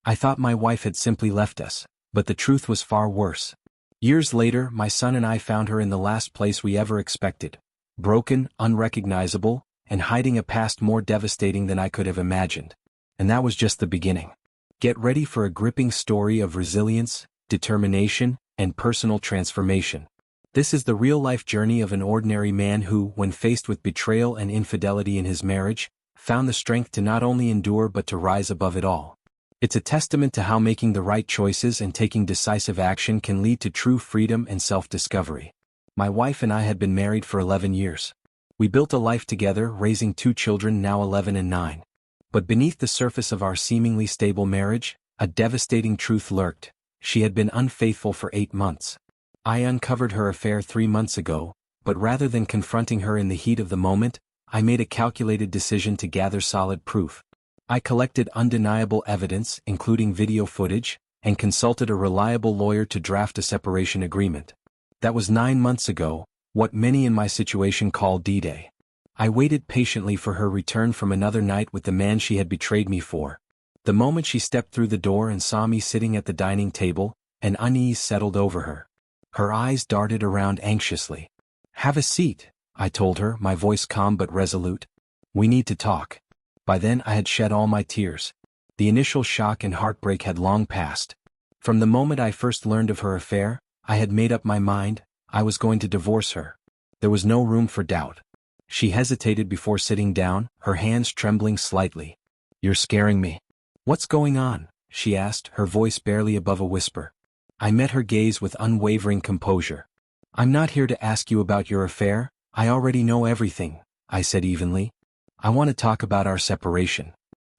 I thought my wife had simply left us, but the truth was far worse. Years later, my son and I found her in the last place we ever expected. Broken, unrecognizable, and hiding a past more devastating than I could have imagined. And that was just the beginning. Get ready for a gripping story of resilience, determination, and personal transformation. This is the real-life journey of an ordinary man who, when faced with betrayal and infidelity in his marriage, found the strength to not only endure but to rise above it all. It's a testament to how making the right choices and taking decisive action can lead to true freedom and self-discovery. My wife and I had been married for 11 years. We built a life together, raising 2 children now 11 and 9. But beneath the surface of our seemingly stable marriage, a devastating truth lurked. She had been unfaithful for 8 months. I uncovered her affair 3 months ago, but rather than confronting her in the heat of the moment, I made a calculated decision to gather solid proof. I collected undeniable evidence, including video footage, and consulted a reliable lawyer to draft a separation agreement. That was 9 months ago, what many in my situation call D-Day. I waited patiently for her return from another night with the man she had betrayed me for. The moment she stepped through the door and saw me sitting at the dining table, an unease settled over her. Her eyes darted around anxiously. "Have a seat," I told her, my voice calm but resolute. "We need to talk." By then I had shed all my tears. The initial shock and heartbreak had long passed. From the moment I first learned of her affair, I had made up my mind. I was going to divorce her. There was no room for doubt. She hesitated before sitting down, her hands trembling slightly. "You're scaring me." "What's going on?" she asked, her voice barely above a whisper. I met her gaze with unwavering composure. "I'm not here to ask you about your affair. I already know everything," I said evenly. "I want to talk about our separation."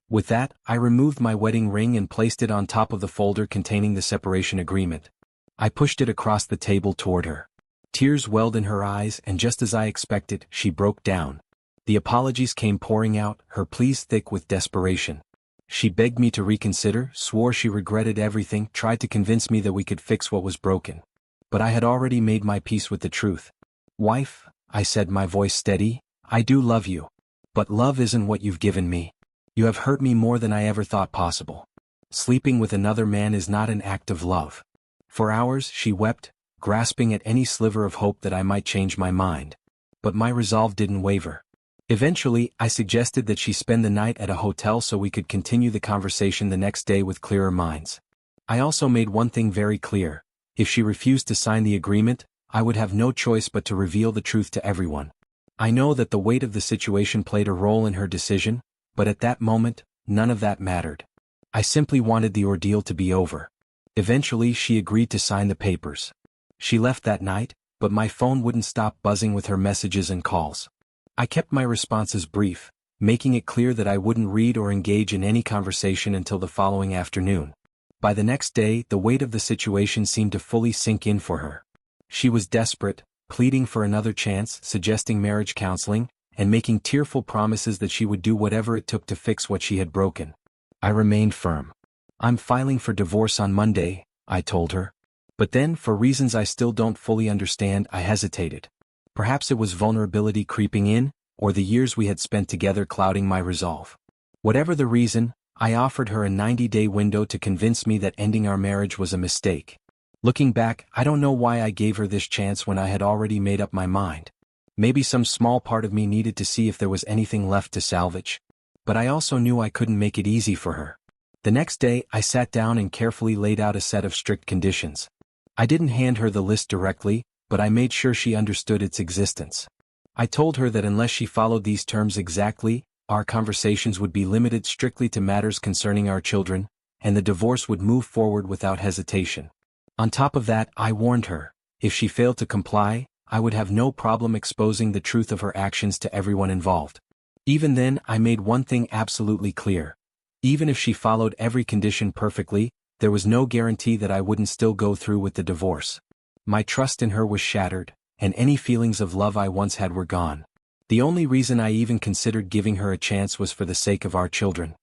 With that, I removed my wedding ring and placed it on top of the folder containing the separation agreement. I pushed it across the table toward her. Tears welled in her eyes, and just as I expected, she broke down. The apologies came pouring out, her pleas thick with desperation. She begged me to reconsider, swore she regretted everything, tried to convince me that we could fix what was broken. But I had already made my peace with the truth. "Wife," I said, my voice steady, "I do love you. But love isn't what you've given me. You have hurt me more than I ever thought possible. Sleeping with another man is not an act of love." For hours she wept, grasping at any sliver of hope that I might change my mind. But my resolve didn't waver. Eventually, I suggested that she spend the night at a hotel so we could continue the conversation the next day with clearer minds. I also made one thing very clear. If she refused to sign the agreement, I would have no choice but to reveal the truth to everyone. I know that the weight of the situation played a role in her decision, but at that moment, none of that mattered. I simply wanted the ordeal to be over. Eventually, she agreed to sign the papers. She left that night, but my phone wouldn't stop buzzing with her messages and calls. I kept my responses brief, making it clear that I wouldn't read or engage in any conversation until the following afternoon. By the next day, the weight of the situation seemed to fully sink in for her. She was desperate, pleading for another chance, suggesting marriage counseling, and making tearful promises that she would do whatever it took to fix what she had broken. I remained firm. "I'm filing for divorce on Monday," I told her. But then, for reasons I still don't fully understand, I hesitated. Perhaps it was vulnerability creeping in, or the years we had spent together clouding my resolve. Whatever the reason, I offered her a 90-day window to convince me that ending our marriage was a mistake. Looking back, I don't know why I gave her this chance when I had already made up my mind. Maybe some small part of me needed to see if there was anything left to salvage. But I also knew I couldn't make it easy for her. The next day, I sat down and carefully laid out a set of strict conditions. I didn't hand her the list directly, but I made sure she understood its existence. I told her that unless she followed these terms exactly, our conversations would be limited strictly to matters concerning our children, and the divorce would move forward without hesitation. On top of that, I warned her, if she failed to comply, I would have no problem exposing the truth of her actions to everyone involved. Even then, I made one thing absolutely clear. Even if she followed every condition perfectly, there was no guarantee that I wouldn't still go through with the divorce. My trust in her was shattered, and any feelings of love I once had were gone. The only reason I even considered giving her a chance was for the sake of our children.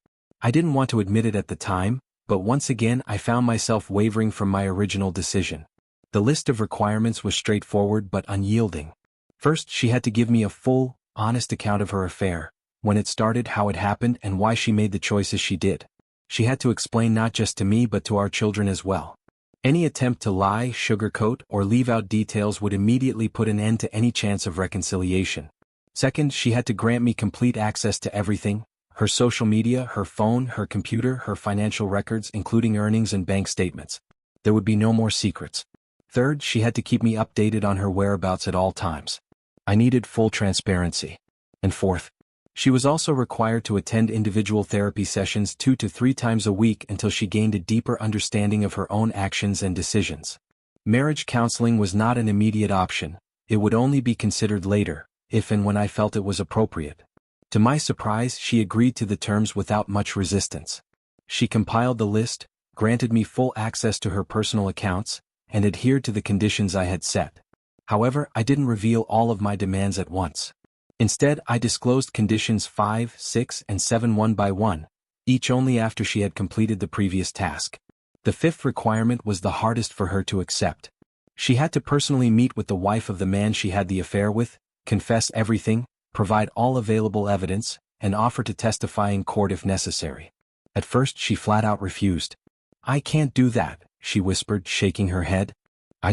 I didn't want to admit it at the time, but once again I found myself wavering from my original decision. The list of requirements was straightforward but unyielding. First, she had to give me a full, honest account of her affair, when it started, how it happened, and why she made the choices she did. She had to explain not just to me but to our children as well. Any attempt to lie, sugarcoat, or leave out details would immediately put an end to any chance of reconciliation. Second, she had to grant me complete access to everything: her social media, her phone, her computer, her financial records, including earnings and bank statements. There would be no more secrets. Third, she had to keep me updated on her whereabouts at all times. I needed full transparency. And fourth, she was also required to attend individual therapy sessions 2 to 3 times a week until she gained a deeper understanding of her own actions and decisions. Marriage counseling was not an immediate option. It would only be considered later, if and when I felt it was appropriate. To my surprise, she agreed to the terms without much resistance. She compiled the list, granted me full access to her personal accounts, and adhered to the conditions I had set. However, I didn't reveal all of my demands at once. Instead, I disclosed conditions 5, 6, and 7 one by one, each only after she had completed the previous task. The fifth requirement was the hardest for her to accept. She had to personally meet with the wife of the man she had the affair with, confess everything, provide all available evidence, and offer to testify in court if necessary. At first, she flat out refused. "I can't do that," she whispered, shaking her head. I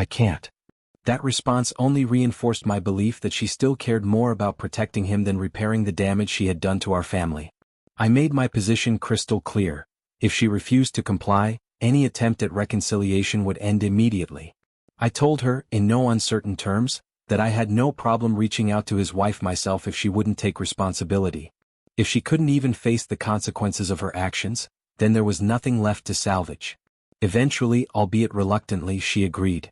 can't." That response only reinforced my belief that she still cared more about protecting him than repairing the damage she had done to our family. I made my position crystal clear. If she refused to comply, any attempt at reconciliation would end immediately. I told her, in no uncertain terms, that I had no problem reaching out to his wife myself if she wouldn't take responsibility. If she couldn't even face the consequences of her actions, then there was nothing left to salvage. Eventually, albeit reluctantly, she agreed.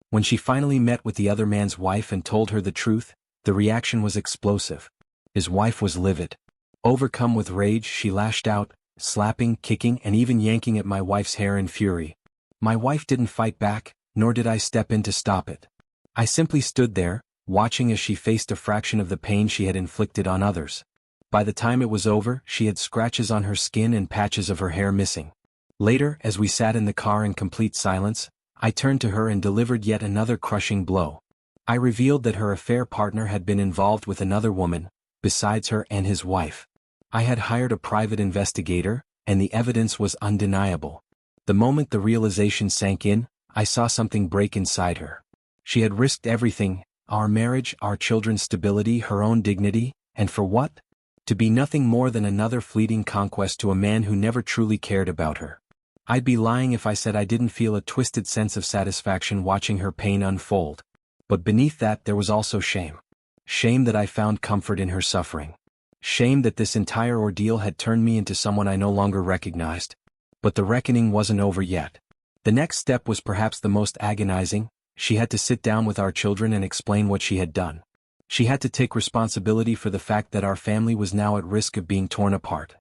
When she finally met with the other man's wife and told her the truth, the reaction was explosive. His wife was livid. Overcome with rage, she lashed out, slapping, kicking, and even yanking at my wife's hair in fury. My wife didn't fight back, nor did I step in to stop it. I simply stood there, watching as she faced a fraction of the pain she had inflicted on others. By the time it was over, she had scratches on her skin and patches of her hair missing. Later, as we sat in the car in complete silence, I turned to her and delivered yet another crushing blow. I revealed that her affair partner had been involved with another woman, besides her and his wife. I had hired a private investigator, and the evidence was undeniable. The moment the realization sank in, I saw something break inside her. She had risked everything: our marriage, our children's stability, her own dignity, and for what? To be nothing more than another fleeting conquest to a man who never truly cared about her. I'd be lying if I said I didn't feel a twisted sense of satisfaction watching her pain unfold. But beneath that there was also shame. Shame that I found comfort in her suffering. Shame that this entire ordeal had turned me into someone I no longer recognized. But the reckoning wasn't over yet. The next step was perhaps the most agonizing. She had to sit down with our children and explain what she had done. She had to take responsibility for the fact that our family was now at risk of being torn apart.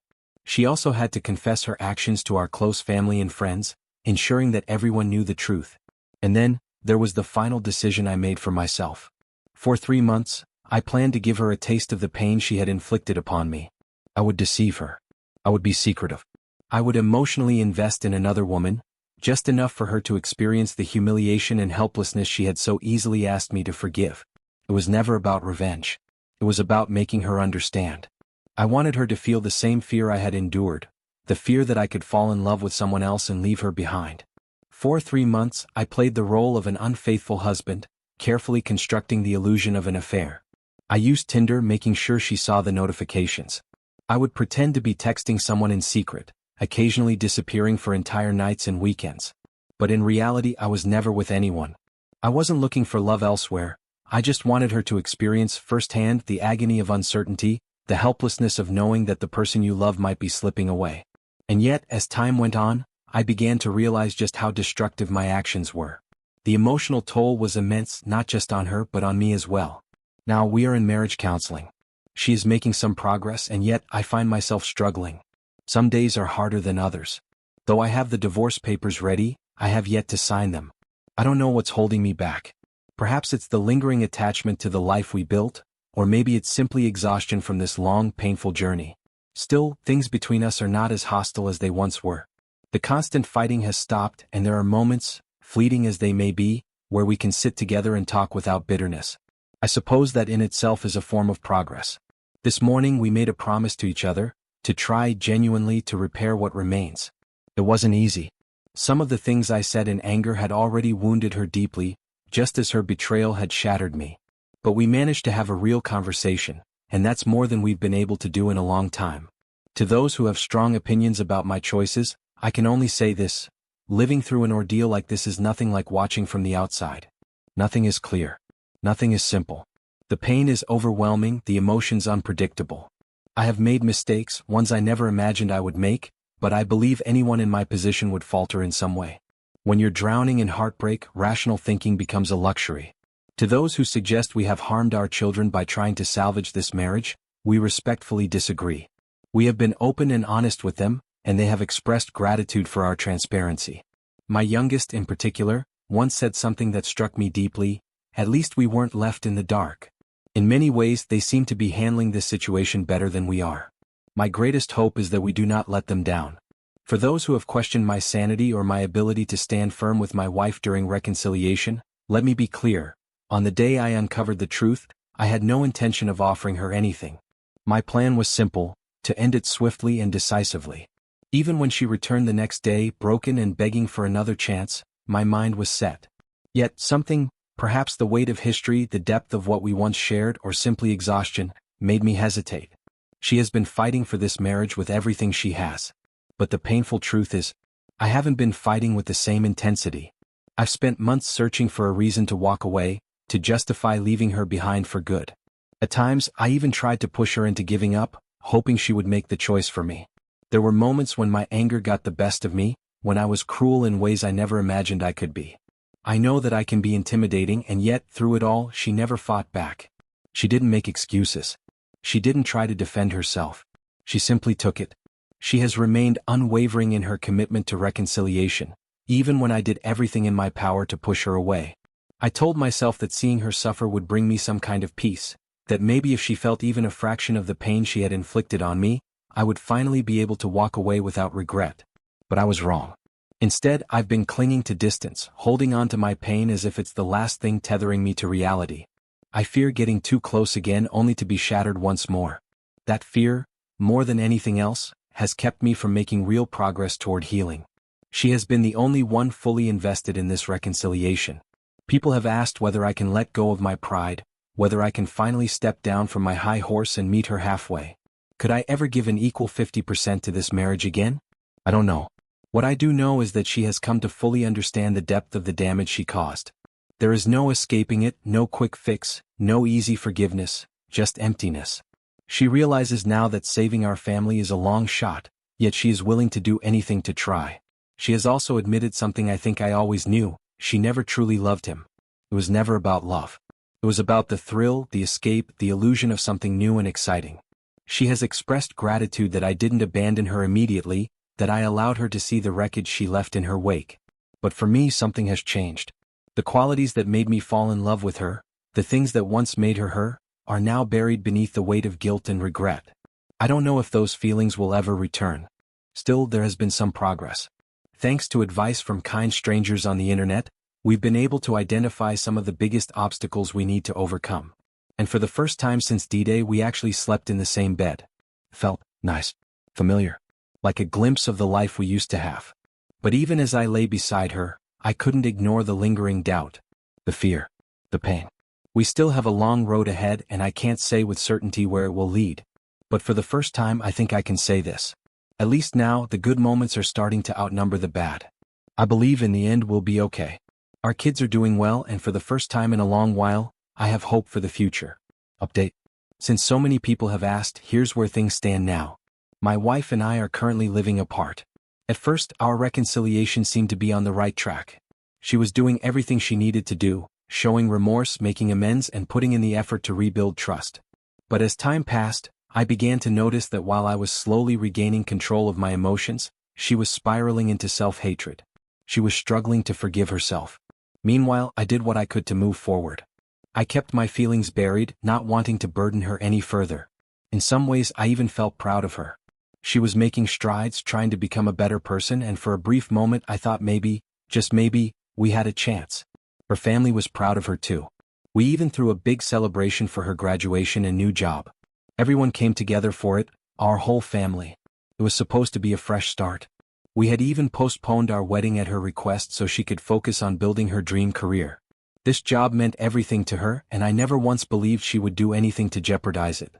She also had to confess her actions to our close family and friends, ensuring that everyone knew the truth. And then, there was the final decision I made for myself. For 3 months, I planned to give her a taste of the pain she had inflicted upon me. I would deceive her. I would be secretive. I would emotionally invest in another woman, just enough for her to experience the humiliation and helplessness she had so easily asked me to forgive. It was never about revenge. It was about making her understand. I wanted her to feel the same fear I had endured, the fear that I could fall in love with someone else and leave her behind. For 3 months, I played the role of an unfaithful husband, carefully constructing the illusion of an affair. I used Tinder, making sure she saw the notifications. I would pretend to be texting someone in secret, occasionally disappearing for entire nights and weekends. But in reality, I was never with anyone. I wasn't looking for love elsewhere. I just wanted her to experience firsthand the agony of uncertainty, the helplessness of knowing that the person you love might be slipping away. And yet, as time went on, I began to realize just how destructive my actions were. The emotional toll was immense, not just on her but on me as well. Now we are in marriage counseling. She is making some progress, and yet I find myself struggling. Some days are harder than others. Though I have the divorce papers ready, I have yet to sign them. I don't know what's holding me back. Perhaps it's the lingering attachment to the life we built, or maybe it's simply exhaustion from this long, painful journey. Still, things between us are not as hostile as they once were. The constant fighting has stopped, and there are moments, fleeting as they may be, where we can sit together and talk without bitterness. I suppose that in itself is a form of progress. This morning we made a promise to each other, to try genuinely to repair what remains. It wasn't easy. Some of the things I said in anger had already wounded her deeply, just as her betrayal had shattered me. But we managed to have a real conversation, and that's more than we've been able to do in a long time. To those who have strong opinions about my choices, I can only say this: living through an ordeal like this is nothing like watching from the outside. Nothing is clear. Nothing is simple. The pain is overwhelming, the emotions unpredictable. I have made mistakes, ones I never imagined I would make, but I believe anyone in my position would falter in some way. When you're drowning in heartbreak, rational thinking becomes a luxury. To those who suggest we have harmed our children by trying to salvage this marriage, we respectfully disagree. We have been open and honest with them, and they have expressed gratitude for our transparency. My youngest in particular once said something that struck me deeply: at least we weren't left in the dark. In many ways they seem to be handling this situation better than we are. My greatest hope is that we do not let them down. For those who have questioned my sanity or my ability to stand firm with my wife during reconciliation, let me be clear: on the day I uncovered the truth, I had no intention of offering her anything. My plan was simple: to end it swiftly and decisively. Even when she returned the next day, broken and begging for another chance, my mind was set. Yet something, perhaps the weight of history, the depth of what we once shared, or simply exhaustion, made me hesitate. She has been fighting for this marriage with everything she has. But the painful truth is, I haven't been fighting with the same intensity. I've spent months searching for a reason to walk away, to justify leaving her behind for good. At times, I even tried to push her into giving up, hoping she would make the choice for me. There were moments when my anger got the best of me, when I was cruel in ways I never imagined I could be. I know that I can be intimidating, and yet, through it all, she never fought back. She didn't make excuses. She didn't try to defend herself. She simply took it. She has remained unwavering in her commitment to reconciliation, even when I did everything in my power to push her away. I told myself that seeing her suffer would bring me some kind of peace, that maybe if she felt even a fraction of the pain she had inflicted on me, I would finally be able to walk away without regret. But I was wrong. Instead, I've been clinging to distance, holding on to my pain as if it's the last thing tethering me to reality. I fear getting too close again, only to be shattered once more. That fear, more than anything else, has kept me from making real progress toward healing. She has been the only one fully invested in this reconciliation. People have asked whether I can let go of my pride, whether I can finally step down from my high horse and meet her halfway. Could I ever give an equal 50% to this marriage again? I don't know. What I do know is that she has come to fully understand the depth of the damage she caused. There is no escaping it, no quick fix, no easy forgiveness, just emptiness. She realizes now that saving our family is a long shot, yet she is willing to do anything to try. She has also admitted something I think I always knew: she never truly loved him. It was never about love. It was about the thrill, the escape, the illusion of something new and exciting. She has expressed gratitude that I didn't abandon her immediately, that I allowed her to see the wreckage she left in her wake. But for me, something has changed. The qualities that made me fall in love with her, the things that once made her her, are now buried beneath the weight of guilt and regret. I don't know if those feelings will ever return. Still, there has been some progress. Thanks to advice from kind strangers on the internet, we've been able to identify some of the biggest obstacles we need to overcome. And for the first time since D-Day, we actually slept in the same bed. Felt nice, familiar, like a glimpse of the life we used to have. But even as I lay beside her, I couldn't ignore the lingering doubt, the fear, the pain. We still have a long road ahead, and I can't say with certainty where it will lead. But for the first time, I think I can say this: at least now, the good moments are starting to outnumber the bad. I believe in the end we'll be okay. Our kids are doing well, and for the first time in a long while, I have hope for the future. Update. Since so many people have asked, here's where things stand now. My wife and I are currently living apart. At first, our reconciliation seemed to be on the right track. She was doing everything she needed to do, showing remorse, making amends, and putting in the effort to rebuild trust. But as time passed, I began to notice that while I was slowly regaining control of my emotions, she was spiraling into self-hatred. She was struggling to forgive herself. Meanwhile, I did what I could to move forward. I kept my feelings buried, not wanting to burden her any further. In some ways, I even felt proud of her. She was making strides, trying to become a better person, and for a brief moment I thought maybe, just maybe, we had a chance. Her family was proud of her too. We even threw a big celebration for her graduation and new job. Everyone came together for it, Our whole family. It was supposed to be a fresh start. We had even postponed our wedding at her request so she could focus on building her dream career. This job meant everything to her, and I never once believed she would do anything to jeopardize it.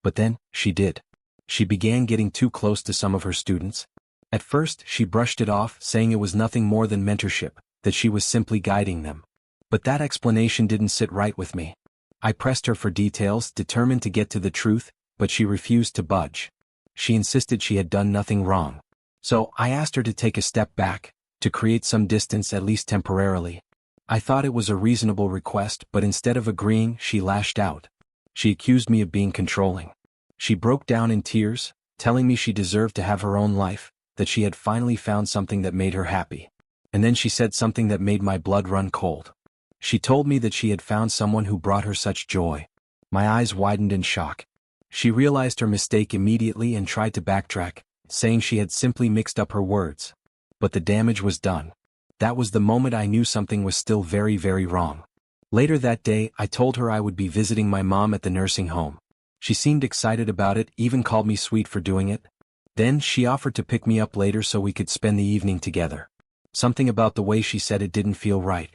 But then, she did. She began getting too close to some of her students. At first, she brushed it off, saying it was nothing more than mentorship, that she was simply guiding them. But that explanation didn't sit right with me. I pressed her for details, determined to get to the truth, but she refused to budge. She insisted she had done nothing wrong. So, I asked her to take a step back, to create some distance at least temporarily. I thought it was a reasonable request, but instead of agreeing, she lashed out. She accused me of being controlling. She broke down in tears, telling me she deserved to have her own life, that she had finally found something that made her happy. And then she said something that made my blood run cold. She told me that she had found someone who brought her such joy. My eyes widened in shock. She realized her mistake immediately and tried to backtrack, saying she had simply mixed up her words. But the damage was done. That was the moment I knew something was still very, very wrong. Later that day, I told her I would be visiting my mom at the nursing home. She seemed excited about it, even called me sweet for doing it. Then she offered to pick me up later so we could spend the evening together. Something about the way she said it didn't feel right.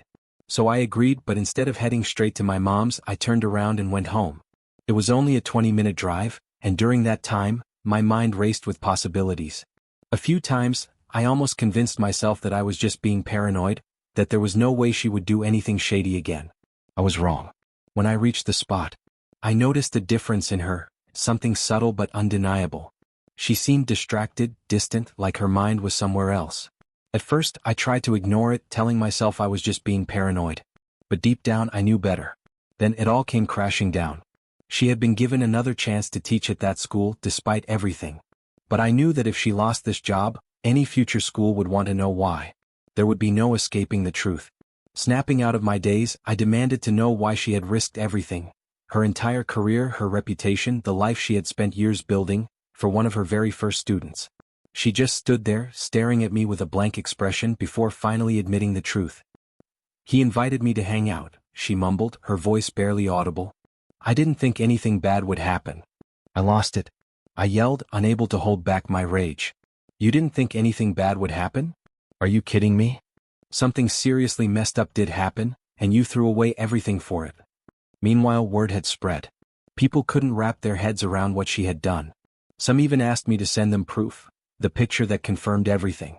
So I agreed, but instead of heading straight to my mom's, I turned around and went home. It was only a 20-minute drive, and during that time, my mind raced with possibilities. A few times, I almost convinced myself that I was just being paranoid, that there was no way she would do anything shady again. I was wrong. When I reached the spot, I noticed a difference in her, something subtle but undeniable. She seemed distracted, distant, like her mind was somewhere else. At first, I tried to ignore it, telling myself I was just being paranoid. But deep down, I knew better. Then it all came crashing down. She had been given another chance to teach at that school, despite everything. But I knew that if she lost this job, any future school would want to know why. There would be no escaping the truth. Snapping out of my daze, I demanded to know why she had risked everything. Her entire career, her reputation, the life she had spent years building, for one of her very first students. She just stood there, staring at me with a blank expression before finally admitting the truth. "He invited me to hang out," she mumbled, her voice barely audible. "I didn't think anything bad would happen." I lost it. I yelled, unable to hold back my rage. "You didn't think anything bad would happen? Are you kidding me? Something seriously messed up did happen, and you threw away everything for it." Meanwhile, word had spread. People couldn't wrap their heads around what she had done. Some even asked me to send them proof, the picture that confirmed everything.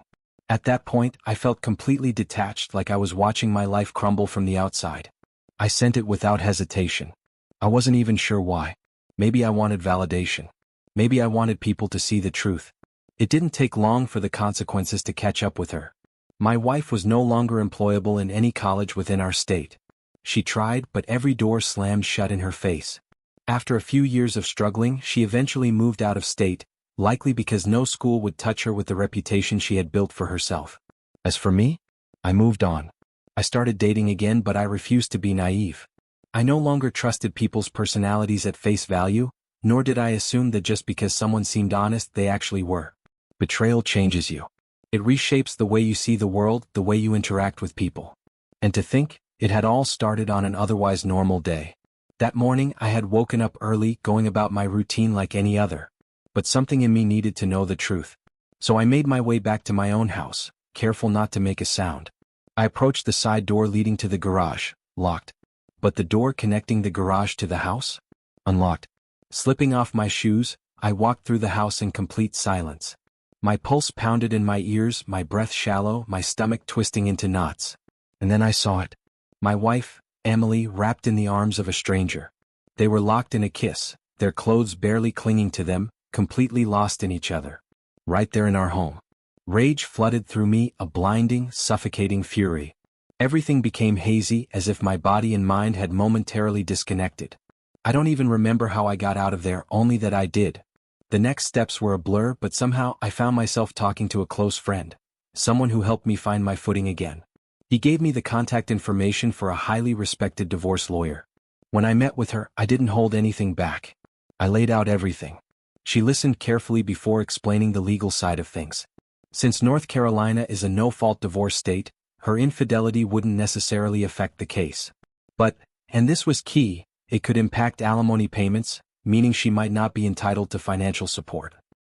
At that point, I felt completely detached, like I was watching my life crumble from the outside. I sent it without hesitation. I wasn't even sure why. Maybe I wanted validation. Maybe I wanted people to see the truth. It didn't take long for the consequences to catch up with her. My wife was no longer employable in any college within our state. She tried, but every door slammed shut in her face. After a few years of struggling, she eventually moved out of state, likely because no school would touch her with the reputation she had built for herself. As for me, I moved on. I started dating again, but I refused to be naive. I no longer trusted people's personalities at face value, nor did I assume that just because someone seemed honest, they actually were. Betrayal changes you. It reshapes the way you see the world, the way you interact with people. And to think, it had all started on an otherwise normal day. That morning, I had woken up early, going about my routine like any other. But something in me needed to know the truth. So I made my way back to my own house, careful not to make a sound. I approached the side door leading to the garage, locked. But the door connecting the garage to the house? Unlocked. Slipping off my shoes, I walked through the house in complete silence. My pulse pounded in my ears, my breath shallow, my stomach twisting into knots. And then I saw it. My wife, Emily, wrapped in the arms of a stranger. They were locked in a kiss, their clothes barely clinging to them, completely lost in each other. Right there in our home. Rage flooded through me, a blinding, suffocating fury. Everything became hazy, as if my body and mind had momentarily disconnected. I don't even remember how I got out of there, only that I did. The next steps were a blur, but somehow I found myself talking to a close friend, someone who helped me find my footing again. He gave me the contact information for a highly respected divorce lawyer. When I met with her, I didn't hold anything back. I laid out everything. She listened carefully before explaining the legal side of things. Since North Carolina is a no-fault divorce state, her infidelity wouldn't necessarily affect the case. But, and this was key, it could impact alimony payments, meaning she might not be entitled to financial support.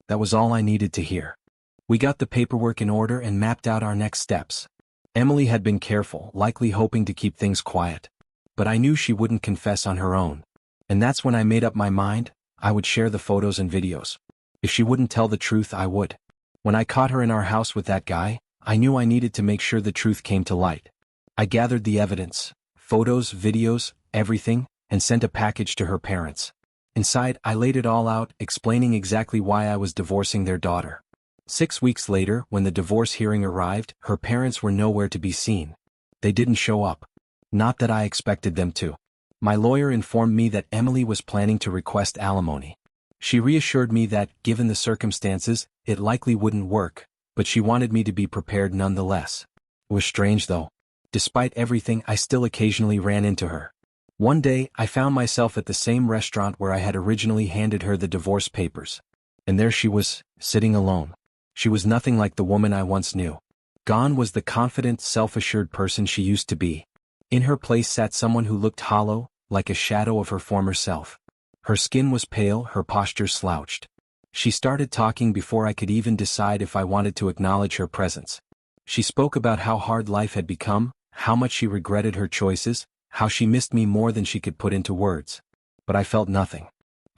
That was all I needed to hear. We got the paperwork in order and mapped out our next steps. Emily had been careful, likely hoping to keep things quiet. But I knew she wouldn't confess on her own. And that's when I made up my mind, I would share the photos and videos. If she wouldn't tell the truth, I would. When I caught her in our house with that guy, I knew I needed to make sure the truth came to light. I gathered the evidence, photos, videos, everything, and sent a package to her parents. Inside, I laid it all out, explaining exactly why I was divorcing their daughter. 6 weeks later, when the divorce hearing arrived, her parents were nowhere to be seen. They didn't show up. Not that I expected them to. My lawyer informed me that Emily was planning to request alimony. She reassured me that, given the circumstances, it likely wouldn't work, but she wanted me to be prepared nonetheless. It was strange though. Despite everything, I still occasionally ran into her. One day, I found myself at the same restaurant where I had originally handed her the divorce papers. And there she was, sitting alone. She was nothing like the woman I once knew. Gone was the confident, self-assured person she used to be. In her place sat someone who looked hollow, like a shadow of her former self. Her skin was pale, her posture slouched. She started talking before I could even decide if I wanted to acknowledge her presence. She spoke about how hard life had become, how much she regretted her choices, how she missed me more than she could put into words. But I felt nothing.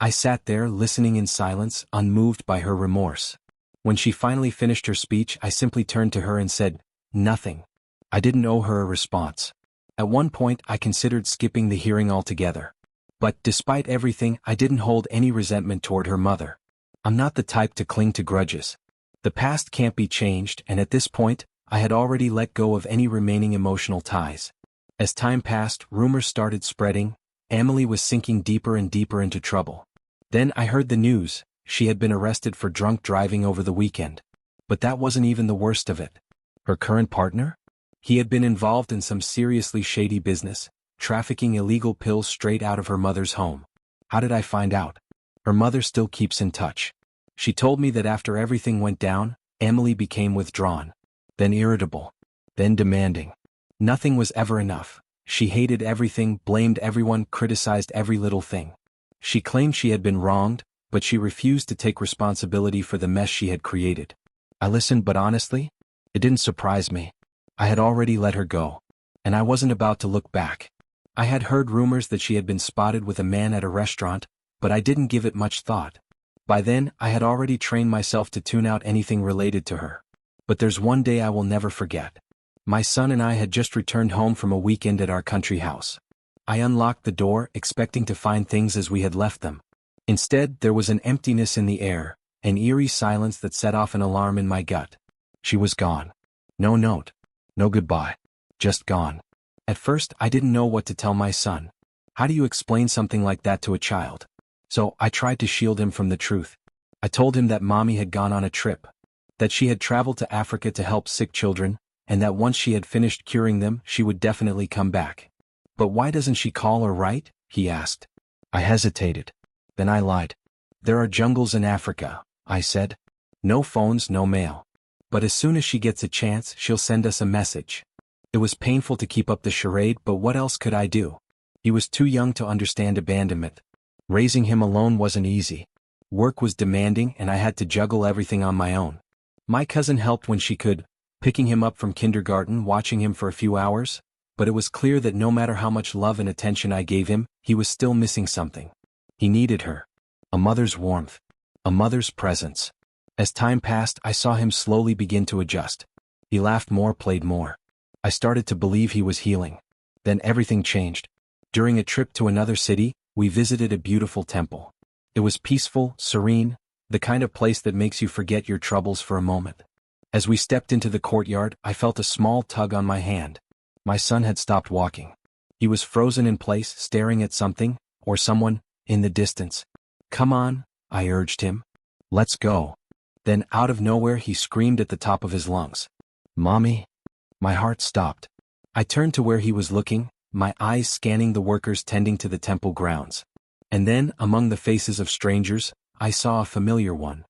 I sat there listening in silence, unmoved by her remorse. When she finally finished her speech, I simply turned to her and said, "Nothing." I didn't owe her a response. At one point, I considered skipping the hearing altogether. But despite everything, I didn't hold any resentment toward her mother. I'm not the type to cling to grudges. The past can't be changed, and at this point, I had already let go of any remaining emotional ties. As time passed, rumors started spreading. Emily was sinking deeper and deeper into trouble. Then I heard the news. She had been arrested for drunk driving over the weekend. But that wasn't even the worst of it. Her current partner? He had been involved in some seriously shady business, trafficking illegal pills straight out of her mother's home. How did I find out? Her mother still keeps in touch. She told me that after everything went down, Emily became withdrawn, then irritable, then demanding. Nothing was ever enough. She hated everything, blamed everyone, criticized every little thing. She claimed she had been wronged, but she refused to take responsibility for the mess she had created. I listened, but honestly, it didn't surprise me. I had already let her go, and I wasn't about to look back. I had heard rumors that she had been spotted with a man at a restaurant, but I didn't give it much thought. By then, I had already trained myself to tune out anything related to her. But there's one day I will never forget. My son and I had just returned home from a weekend at our country house. I unlocked the door, expecting to find things as we had left them. Instead, there was an emptiness in the air, an eerie silence that set off an alarm in my gut. She was gone. No note. No goodbye. Just gone. At first, I didn't know what to tell my son. How do you explain something like that to a child? So, I tried to shield him from the truth. I told him that mommy had gone on a trip, that she had traveled to Africa to help sick children, and that once she had finished curing them, she would definitely come back. But why doesn't she call or write? He asked. I hesitated. Then I lied. There are jungles in Africa, I said. No phones, no mail. But as soon as she gets a chance, she'll send us a message. It was painful to keep up the charade, but what else could I do? He was too young to understand abandonment. Raising him alone wasn't easy. Work was demanding, and I had to juggle everything on my own. My cousin helped when she could, picking him up from kindergarten, watching him for a few hours, but it was clear that no matter how much love and attention I gave him, he was still missing something. He needed her. A mother's warmth. A mother's presence. As time passed, I saw him slowly begin to adjust. He laughed more, played more. I started to believe he was healing. Then everything changed. During a trip to another city, we visited a beautiful temple. It was peaceful, serene, the kind of place that makes you forget your troubles for a moment. As we stepped into the courtyard, I felt a small tug on my hand. My son had stopped walking. He was frozen in place, staring at something, or someone, in the distance. Come on, I urged him. Let's go. Then out of nowhere he screamed at the top of his lungs. Mommy? My heart stopped. I turned to where he was looking, my eyes scanning the workers tending to the temple grounds. And then, among the faces of strangers, I saw a familiar one.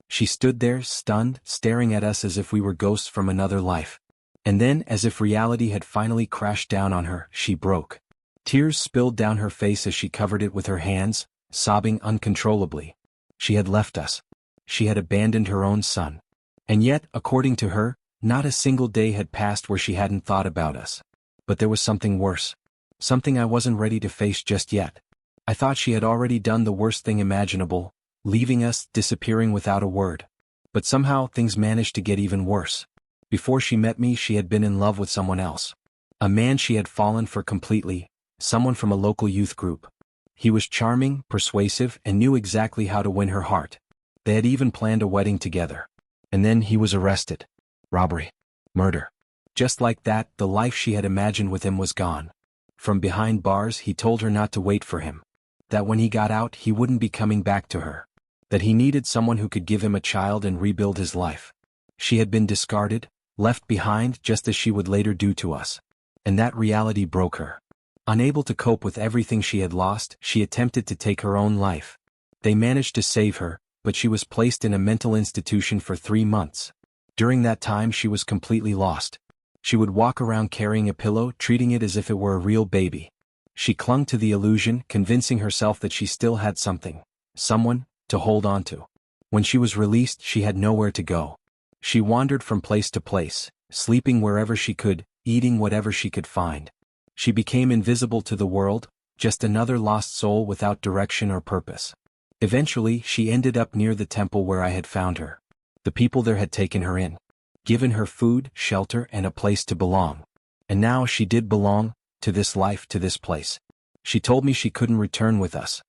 She stood there, stunned, staring at us as if we were ghosts from another life. And then, as if reality had finally crashed down on her, she broke. Tears spilled down her face as she covered it with her hands, sobbing uncontrollably. She had left us. She had abandoned her own son. And yet, according to her, not a single day had passed where she hadn't thought about us. But there was something worse. Something I wasn't ready to face just yet. I thought she had already done the worst thing imaginable, leaving us, disappearing without a word. But somehow things managed to get even worse. Before she met me, she had been in love with someone else. A man she had fallen for completely, someone from a local youth group. He was charming, persuasive, and knew exactly how to win her heart. They had even planned a wedding together. And then he was arrested. Robbery. Murder. Just like that, the life she had imagined with him was gone. From behind bars, he told her not to wait for him. That when he got out, he wouldn't be coming back to her. That he needed someone who could give him a child and rebuild his life. She had been discarded, left behind just as she would later do to us. And that reality broke her. Unable to cope with everything she had lost, she attempted to take her own life. They managed to save her, but she was placed in a mental institution for 3 months. During that time she was completely lost. She would walk around carrying a pillow, treating it as if it were a real baby. She clung to the illusion, convincing herself that she still had something, someone, to hold on to. When she was released, she had nowhere to go. She wandered from place to place, sleeping wherever she could, eating whatever she could find. She became invisible to the world, just another lost soul without direction or purpose. Eventually, she ended up near the temple where I had found her. The people there had taken her in, given her food, shelter, and a place to belong. And now she did belong, to this life, to this place. She told me she couldn't return with us.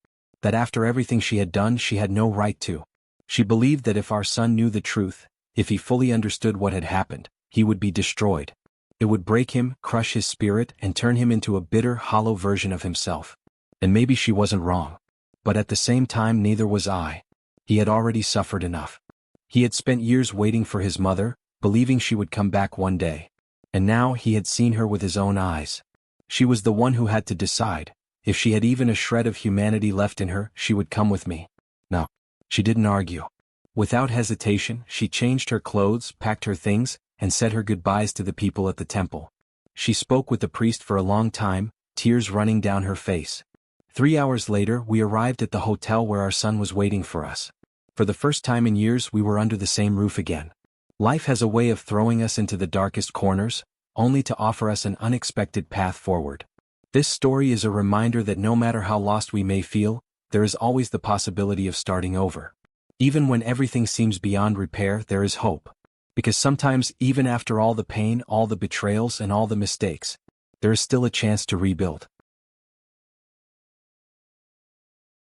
That after everything she had done, she had no right to. She believed that if our son knew the truth, if he fully understood what had happened, he would be destroyed. It would break him, crush his spirit, and turn him into a bitter, hollow version of himself. And maybe she wasn't wrong. But at the same time, neither was I. He had already suffered enough. He had spent years waiting for his mother, believing she would come back one day. And now he had seen her with his own eyes. She was the one who had to decide. If she had even a shred of humanity left in her, she would come with me. No. She didn't argue. Without hesitation, she changed her clothes, packed her things, and said her goodbyes to the people at the temple. She spoke with the priest for a long time, tears running down her face. 3 hours later, we arrived at the hotel where our son was waiting for us. For the first time in years, we were under the same roof again. Life has a way of throwing us into the darkest corners, only to offer us an unexpected path forward. This story is a reminder that no matter how lost we may feel, there is always the possibility of starting over. Even when everything seems beyond repair, there is hope. Because sometimes, even after all the pain, all the betrayals, and all the mistakes, there is still a chance to rebuild.